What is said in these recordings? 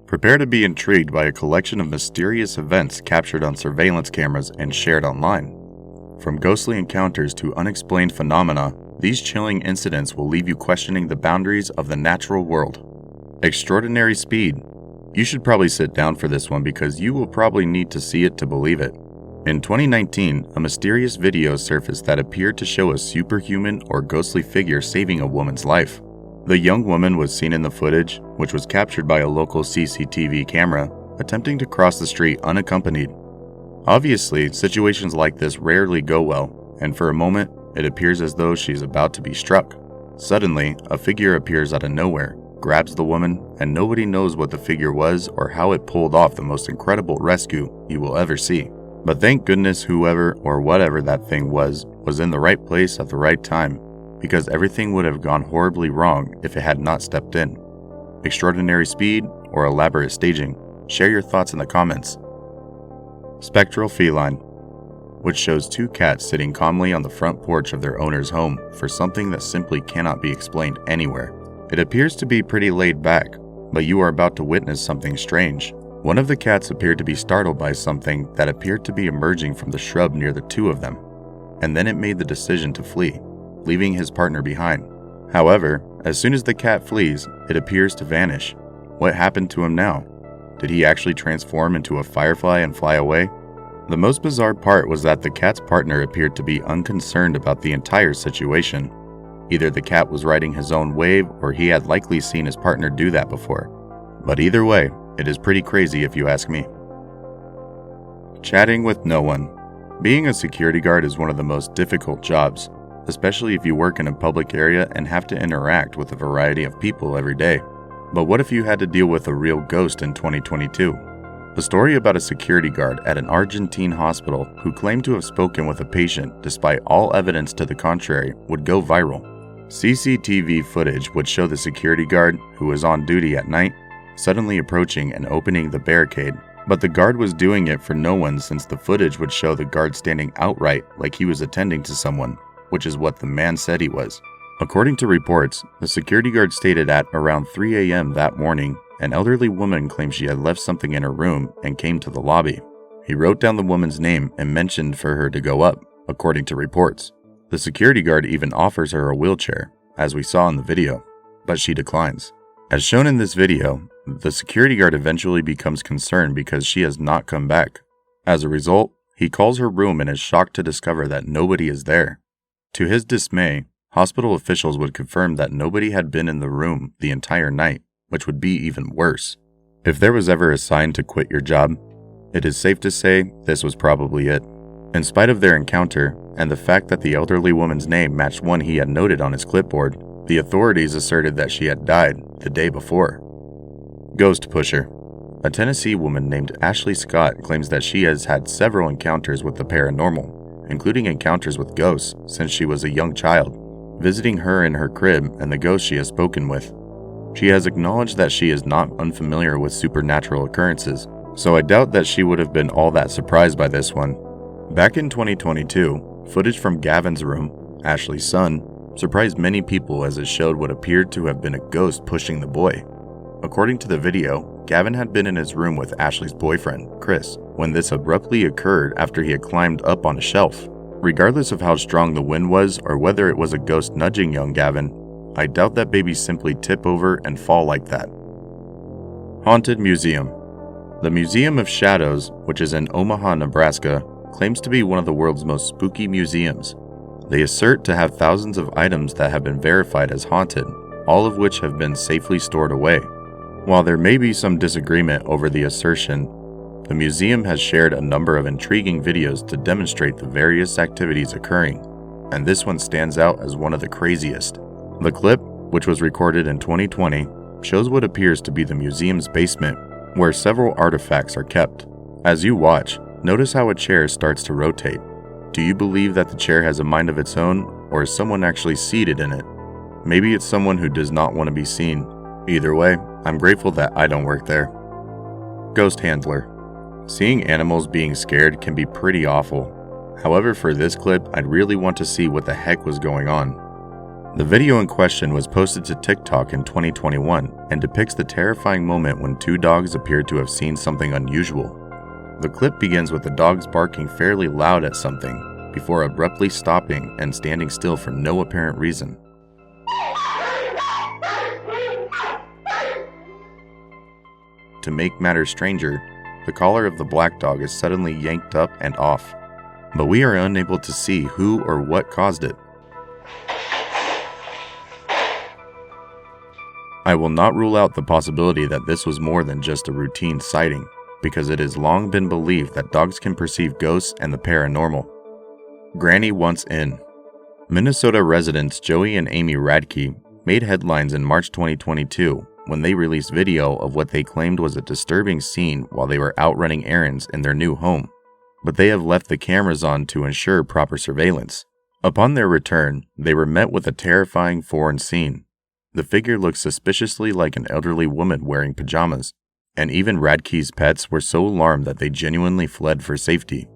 Prepare to be intrigued by a collection of mysterious events captured on surveillance cameras and shared online. From ghostly encounters to unexplained phenomena, these chilling incidents will leave you questioning the boundaries of the natural world. Extraordinary speed. You should probably sit down for this one because you will probably need to see it to believe it. In 2019, a mysterious video surfaced that appeared to show a superhuman or ghostly figure saving a woman's life. The young woman was seen in the footage, which was captured by a local CCTV camera, attempting to cross the street unaccompanied. Obviously, situations like this rarely go well, and for a moment, it appears as though she's about to be struck. Suddenly, a figure appears out of nowhere, grabs the woman, and nobody knows what the figure was or how it pulled off the most incredible rescue you will ever see. But thank goodness whoever or whatever that thing was in the right place at the right time, because everything would have gone horribly wrong if it had not stepped in. Extraordinary speed or elaborate staging? Share your thoughts in the comments. Spectral feline, which shows two cats sitting calmly on the front porch of their owner's home for something that simply cannot be explained anywhere. It appears to be pretty laid back, but you are about to witness something strange. One of the cats appeared to be startled by something that appeared to be emerging from the shrub near the two of them, and then it made the decision to flee, leaving his partner behind. However, as soon as the cat flees, it appears to vanish. What happened to him now? Did he actually transform into a firefly and fly away? The most bizarre part was that the cat's partner appeared to be unconcerned about the entire situation. Either the cat was riding his own wave or he had likely seen his partner do that before. But either way, it is pretty crazy if you ask me. Chatting with no one. Being a security guard is one of the most difficult jobs, especially if you work in a public area and have to interact with a variety of people every day. But what if you had to deal with a real ghost in 2022? A story about a security guard at an Argentine hospital who claimed to have spoken with a patient despite all evidence to the contrary would go viral. CCTV footage would show the security guard, who was on duty at night, suddenly approaching and opening the barricade. But the guard was doing it for no one, since the footage would show the guard standing outright like he was attending to someone, which is what the man said he was. According to reports, the security guard stated at around 3 a.m. that morning, an elderly woman claimed she had left something in her room and came to the lobby. He wrote down the woman's name and mentioned for her to go up, according to reports. The security guard even offers her a wheelchair, as we saw in the video, but she declines. As shown in this video, the security guard eventually becomes concerned because she has not come back. As a result, he calls her room and is shocked to discover that nobody is there. To his dismay, hospital officials would confirm that nobody had been in the room the entire night, which would be even worse. If there was ever a sign to quit your job, it is safe to say this was probably it. In spite of their encounter, and the fact that the elderly woman's name matched one he had noted on his clipboard, the authorities asserted that she had died the day before. Ghost pusher. A Tennessee woman named Ashley Scott claims that she has had several encounters with the paranormal, including encounters with ghosts since she was a young child, visiting her in her crib and the ghosts she has spoken with. She has acknowledged that she is not unfamiliar with supernatural occurrences, so I doubt that she would have been all that surprised by this one. Back in 2022, footage from Gavin's room, Ashley's son, surprised many people as it showed what appeared to have been a ghost pushing the boy. According to the video, Gavin had been in his room with Ashley's boyfriend, Chris, when this abruptly occurred after he had climbed up on a shelf. Regardless of how strong the wind was or whether it was a ghost nudging young Gavin, I doubt that babies simply tip over and fall like that. Haunted Museum. The Museum of Shadows, which is in Omaha, Nebraska, claims to be one of the world's most spooky museums. They assert to have thousands of items that have been verified as haunted, all of which have been safely stored away. While there may be some disagreement over the assertion, the museum has shared a number of intriguing videos to demonstrate the various activities occurring, and this one stands out as one of the craziest. The clip, which was recorded in 2020, shows what appears to be the museum's basement, where several artifacts are kept. As you watch, notice how a chair starts to rotate. Do you believe that the chair has a mind of its own, or is someone actually seated in it? Maybe it's someone who does not want to be seen. Either way, I'm grateful that I don't work there. Ghost handler. Seeing animals being scared can be pretty awful. However, for this clip, I'd really want to see what the heck was going on. The video in question was posted to TikTok in 2021 and depicts the terrifying moment when two dogs appeared to have seen something unusual. The clip begins with the dogs barking fairly loud at something, before abruptly stopping and standing still for no apparent reason. To make matters stranger, the collar of the black dog is suddenly yanked up and off, but we are unable to see who or what caused it. I will not rule out the possibility that this was more than just a routine sighting, because it has long been believed that dogs can perceive ghosts and the paranormal. Granny Once In. Minnesota residents Joey and Amy Radke made headlines in March 2022 when they released video of what they claimed was a disturbing scene while they were out running errands in their new home, but they have left the cameras on to ensure proper surveillance. Upon their return, they were met with a terrifying foreign scene. The figure looked suspiciously like an elderly woman wearing pajamas, and even Radke's pets were so alarmed that they genuinely fled for safety.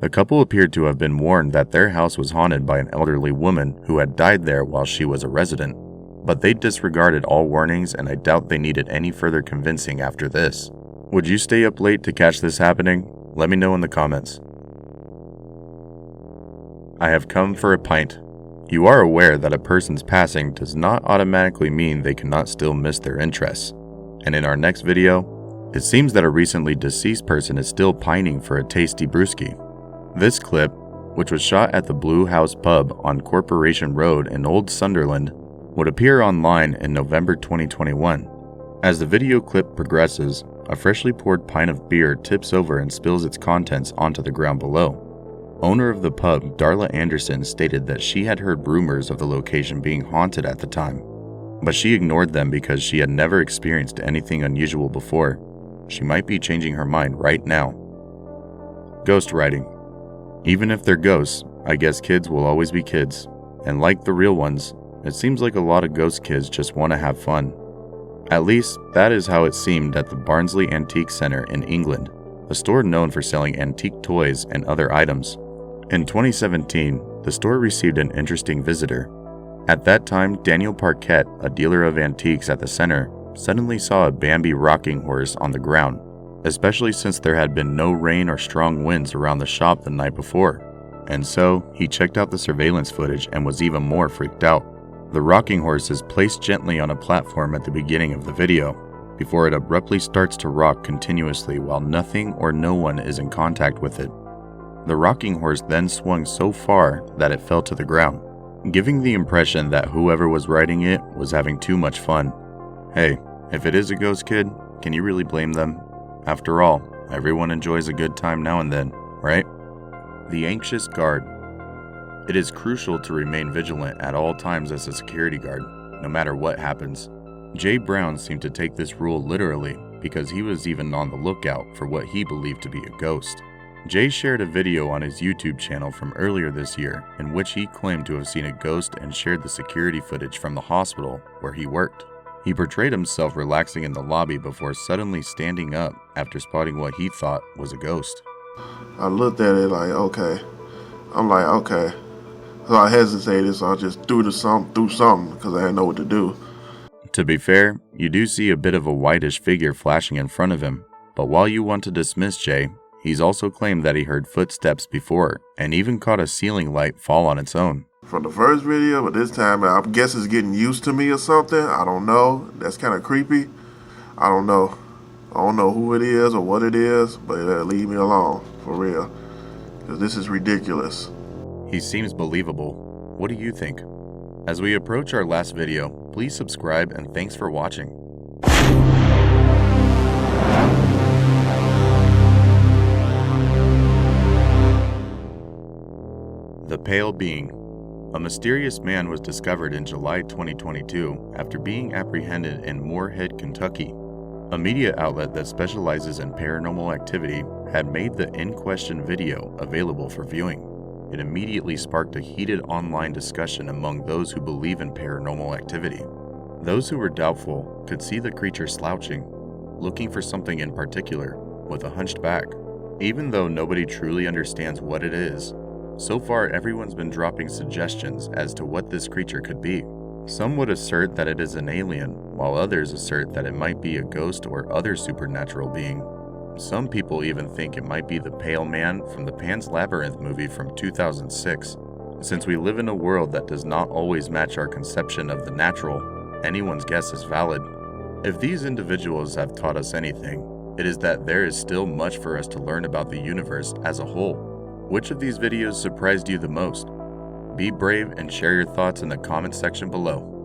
The couple appeared to have been warned that their house was haunted by an elderly woman who had died there while she was a resident, but they disregarded all warnings, and I doubt they needed any further convincing after this. Would you stay up late to catch this happening? Let me know in the comments. I have come for a pint. You are aware that a person's passing does not automatically mean they cannot still miss their interests. And in our next video, it seems that a recently deceased person is still pining for a tasty brewski. This clip, which was shot at the Blue House Pub on Corporation Road in Old Sunderland, would appear online in November 2021. As the video clip progresses, a freshly poured pint of beer tips over and spills its contents onto the ground below. Owner of the pub, Darla Anderson, stated that she had heard rumors of the location being haunted at the time, but she ignored them because she had never experienced anything unusual before. She might be changing her mind right now. Ghost writing. Even if they're ghosts, I guess kids will always be kids, and like the real ones, it seems like a lot of ghost kids just want to have fun. At least, that is how it seemed at the Barnsley Antique Centre in England, a store known for selling antique toys and other items. In 2017, the store received an interesting visitor. At that time, Daniel Parquette, a dealer of antiques at the center, suddenly saw a Bambi rocking horse on the ground, especially since there had been no rain or strong winds around the shop the night before. And so, he checked out the surveillance footage and was even more freaked out. The rocking horse is placed gently on a platform at the beginning of the video, before it abruptly starts to rock continuously while nothing or no one is in contact with it. The rocking horse then swung so far that it fell to the ground, giving the impression that whoever was riding it was having too much fun. Hey, if it is a ghost kid, can you really blame them? After all, everyone enjoys a good time now and then, right? The anxious guard. It is crucial to remain vigilant at all times as a security guard, no matter what happens. Jay Brown seemed to take this rule literally because he was even on the lookout for what he believed to be a ghost. Jay shared a video on his YouTube channel from earlier this year in which he claimed to have seen a ghost and shared the security footage from the hospital where he worked. He portrayed himself relaxing in the lobby before suddenly standing up after spotting what he thought was a ghost. I looked at it like, okay. I'm like, okay. So I hesitated, so I just threw something because I didn't know what to do. To be fair, you do see a bit of a whitish figure flashing in front of him, but while you want to dismiss Jay, he's also claimed that he heard footsteps before and even caught a ceiling light fall on its own. From the first video, but this time I guess it's getting used to me or something. I don't know. That's kind of creepy. I don't know. I don't know who it is or what it is, but leave me alone, for real. Because this is ridiculous. He seems believable. What do you think? As we approach our last video, please subscribe and thanks for watching. The Pale Being. A mysterious man was discovered in July 2022 after being apprehended in Moorhead, Kentucky. A media outlet that specializes in paranormal activity had made the in-question video available for viewing. It immediately sparked a heated online discussion among those who believe in paranormal activity. Those who were doubtful could see the creature slouching, looking for something in particular, with a hunched back. Even though nobody truly understands what it is, So far, everyone's been dropping suggestions as to what this creature could be. Some would assert that it is an alien, while others assert that it might be a ghost or other supernatural being. Some people even think it might be the Pale Man from the Pan's Labyrinth movie from 2006. Since we live in a world that does not always match our conception of the natural, anyone's guess is valid. If these individuals have taught us anything, it is that there is still much for us to learn about the universe as a whole. Which of these videos surprised you the most? Be brave and share your thoughts in the comment section below.